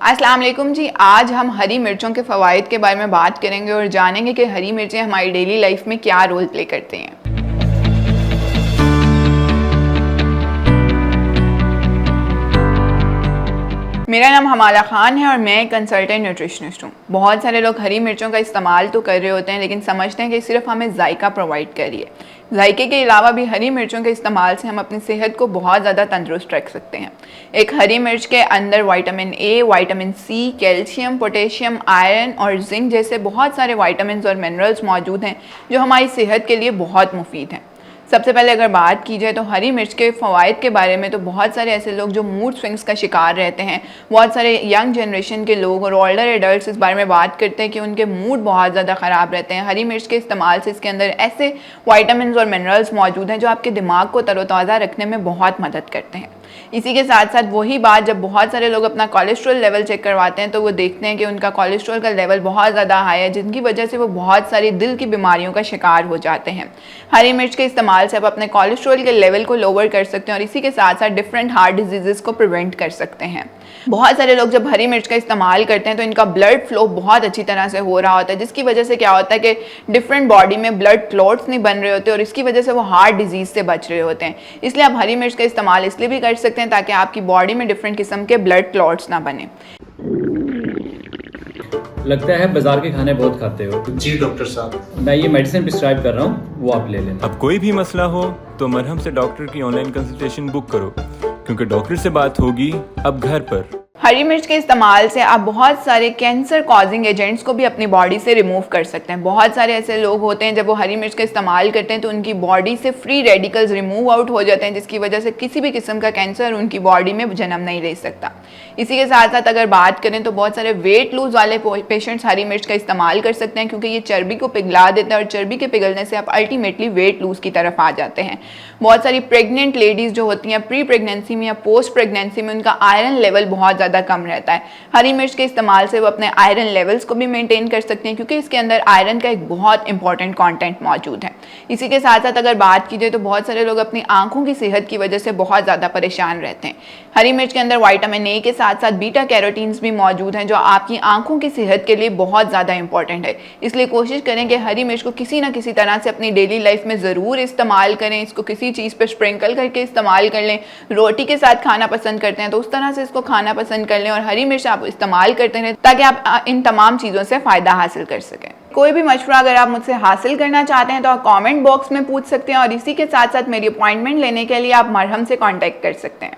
अस्सलाम वालेकुम जी। आज हम हरी मिर्चों के फ़वाइद के बारे में बात करेंगे और जानेंगे कि हरी मिर्चें हमारी डेली लाइफ में क्या रोल प्ले करते हैं। मेरा नाम हमाला ख़ान है और मैं कंसल्टेंट न्यूट्रिशनिस्ट हूँ। बहुत सारे लोग हरी मिर्चों का इस्तेमाल तो कर रहे होते हैं, लेकिन समझते हैं कि सिर्फ हमें जायका प्रोवाइड कर रही है। जायके के अलावा भी हरी मिर्चों के इस्तेमाल से हम अपनी सेहत को बहुत ज़्यादा तंदुरुस्त रख सकते हैं। एक हरी मिर्च के अंदर vitamin A, vitamin C, calcium, potassium, iron और जिंक जैसे बहुत सारे विटामिन और मिनरल्स मौजूद हैं जो हमारी सेहत के लिए बहुत मुफीद हैं। सबसे पहले अगर बात की जाए तो हरी मिर्च के फ़वाइद के बारे में, तो बहुत सारे ऐसे लोग जो मूड स्विंग्स का शिकार रहते हैं, बहुत सारे यंग जनरेशन के लोग और ओल्डर एडल्ट्स इस बारे में बात करते हैं कि उनके मूड बहुत ज़्यादा ख़राब रहते हैं। हरी मिर्च के इस्तेमाल से इसके अंदर ऐसे विटामिन और मिनरल्स मौजूद हैं जो आपके दिमाग को तरोताज़ा रखने में बहुत मदद करते हैं। इसी के साथ साथ वही बात, जब बहुत सारे लोग अपना कोलेस्ट्रॉल लेवल चेक करवाते हैं तो वो देखते हैं कि उनका कोलेस्ट्रॉल का लेवल बहुत ज़्यादा हाई है, जिनकी वजह से वो बहुत सारी दिल की बीमारियों का शिकार हो जाते हैं। हरी मिर्च के इस्तेमाल से आप अपने कोलेस्ट्रॉल के लेवल को लोअर कर सकते हैं और इसी के साथ साथ डिफरेंट हार्ट डिजीज़ को प्रिवेंट कर सकते हैं। बहुत सारे लोग जब हरी मिर्च का इस्तेमाल करते हैं तो इनका ब्लड फ्लो बहुत अच्छी तरह से हो रहा होता है, जिसकी वजह से क्या होता है कि डिफरेंट बॉडी में ब्लड क्लॉट्स नहीं बन रहे होते और इसकी वजह से वो हार्ट डिजीज़ से बच रहे होते हैं। इसलिए आप हरी मिर्च का इस्तेमाल इसलिए भी कर सकते हैं ताकि आपकी बॉडी में डिफरेंट किस्म के ब्लड क्लॉट्स ना बने। लगता है बाजार के खाने बहुत खाते हो। जी डॉक्टर साहब, मैं ये मेडिसिन प्रिस्क्राइब कर रहा हूँ, वो आप ले लेना। अब कोई भी मसला हो तो मरहम से डॉक्टर की ऑनलाइन कंसल्टेशन बुक करो, क्योंकि डॉक्टर से बात होगी अब घर पर। हरी मिर्च के इस्तेमाल से आप बहुत सारे कैंसर कॉजिंग एजेंट्स को भी अपनी बॉडी से रिमूव कर सकते हैं। बहुत सारे ऐसे लोग होते हैं जब वो हरी मिर्च का इस्तेमाल करते हैं तो उनकी बॉडी से फ्री रेडिकल्स रिमूव आउट हो जाते हैं, जिसकी वजह से किसी भी किस्म का कैंसर उनकी बॉडी में जन्म नहीं ले सकता। इसी के साथ साथ अगर बात करें तो बहुत सारे वेट लूज वाले पेशेंट्स हरी मिर्च का इस्तेमाल कर सकते हैं, क्योंकि ये चर्बी को पिघला देता है और चर्बी के पिघलने से आप अल्टीमेटली वेट लूज की तरफ आ जाते हैं। बहुत सारी प्रेग्नेंट लेडीज़ जो होती हैं प्री प्रेगनेंसी में या पोस्ट प्रेगनेंसी में, उनका आयरन लेवल बहुत ज़्यादा कम रहता है। हरी मिर्च के इस्तेमाल से वो अपने आयरन लेवल्स को भी मेंटेन कर सकते हैं, क्योंकि इसके अंदर आयरन का एक बहुत इंपॉर्टेंट कंटेंट मौजूद है। इसी के साथ साथ अगर बात की जाए तो बहुत सारे लोग अपनी आंखों की सेहत की वजह से बहुत ज़्यादा परेशान रहते हैं। हरी मिर्च के अंदर विटामिन ए के साथ साथ बीटा कैरोटीन्स भी मौजूद हैं जो आपकी आंखों की सेहत के लिए बहुत ज़्यादा इंपॉर्टेंट है। इसलिए कोशिश करें कि हरी मिर्च को किसी ना किसी तरह से अपनी डेली लाइफ में ज़रूर इस्तेमाल करें। इसको किसी चीज़ पर स्प्रिंकल करके इस्तेमाल कर लें। रोटी के साथ खाना पसंद करते हैं तो उस तरह से इसको खाना पसंद कर लें और हरी मिर्च आप इस्तेमाल करते रहें ताकि आप इन तमाम चीज़ों से फ़ायदा हासिल कर सकें। कोई भी मशवरा अगर आप मुझसे हासिल करना चाहते हैं तो आप कमेंट बॉक्स में पूछ सकते हैं और इसी के साथ साथ मेरी अपॉइंटमेंट लेने के लिए आप मरहम से कांटेक्ट कर सकते हैं।